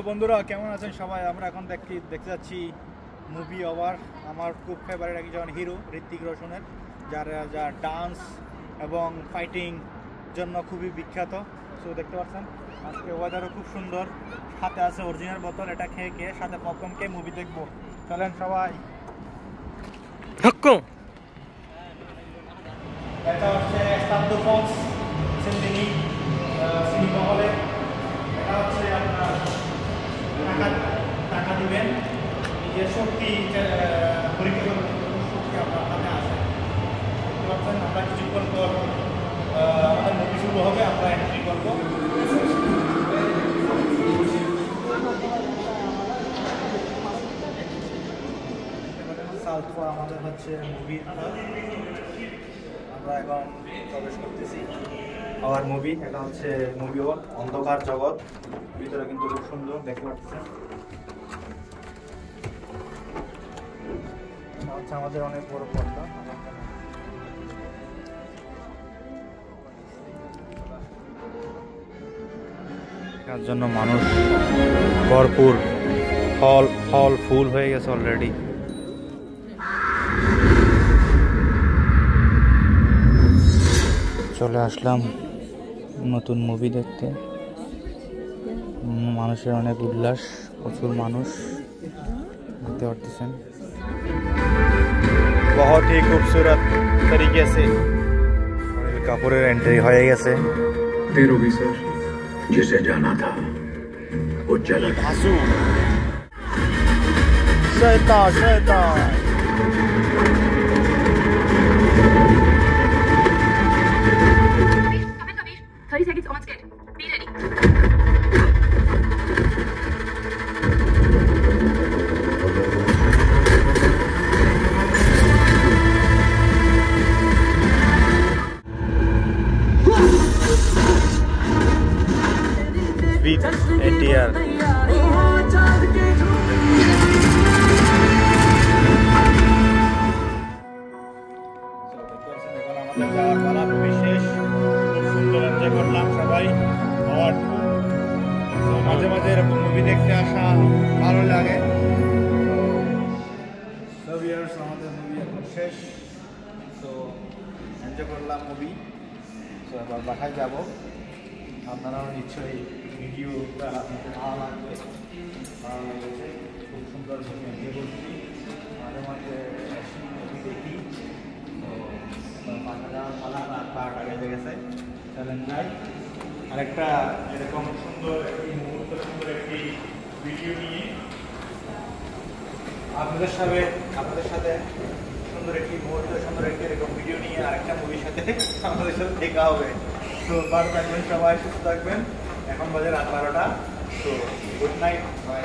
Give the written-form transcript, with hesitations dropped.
Hello বন্ধুরা, কেমন আছেন সবাই? আমরা এখন দেখতে যাচ্ছি মুভি ওভার। আমার খুব ফেভারিট একজন হিরো ঋত্বিক রোশনের, যা ডান্স এবং ফাইটিং জন্য খুবই বিখ্যাত। সো দেখতে পাচ্ছেন আজকে ওয়েদারও খুব সুন্দর, হাতে আছে অরিজিনাল বোতল, এটা খেয়ে সাথে পপকর্ন খেয়ে মুভি দেখবো। চলেন সবাই। এটা হচ্ছে স্টাব্দো ফক্স সিন্দিনি সিনেমা হলে। এটা হচ্ছে আপনার টাকা দিবেন, নিজের শক্তি পরীক্ষা করবেন, শক্তি আপনার হাতে আসে। বুঝতে পারছেন? আমরা কিছুক্ষণ পর আমাদের মুভি শুরু হবে, আমরা এন্ট্রি করবো। সাউথ আমাদের হচ্ছে মুভি, আমরা এখন প্রবেশ করতেছি আওয়ার মুভি। এটা হচ্ছে মুভি অন্ধকার জগৎ, ভিতরে কিন্তু খুব সুন্দর দেখতে পাচ্ছেন। এটা হচ্ছে আমাদের অনেক বড় পর্দা, এর জন্য মানুষ ভরপুর, হল ফুল হয়ে গেছে অলরেডি। চলে আসলাম নতুন মুভি দেখতে, মানুষের অনেক উল্লাস, প্রচুর মানুষ দেখতে পারতেছেন। बहुत ही खूबसूरत तरीके से अनिल कपूरेर एंट्री হয়ে গেছে। तेरो भी सर, जिसे जाना था वो चला गया। शैतान 30 seconds on skid. Be ready. With NTR. মাঝে মাঝে এরকম মুভি দেখতে আসা ভালো লাগে। আমাদের মুভি এখন শেষ, তো এনজয় করলাম মুভি। তো এবার বাসায় যাব, আপনারাও নিশ্চয়ই ভিডিওটা আপনাদের ভালো লাগবে, ভালো লেগেছে। খুব সুন্দর মুভি এনজয় করছি, মাঝে মাঝে মুভি দেখি। তো পালা রাত 12টা বেজে গেছে, চলেন যাই। আরেকটা এরকম সুন্দর একটি মুহূর্ত, সুন্দর একটি ভিডিও নিয়ে আপনাদের সাথে সুন্দর একটি মুহূর্ত, সুন্দর একটি এরকম ভিডিও নিয়ে আরেকটা মুভির সাথে আমাদের সাথে দেখা হবে। তো ভালো থাকবেন সবাই, সুস্থ থাকবেন। এখন বাজে রাত 12টা। তো গুড নাইট, বাই।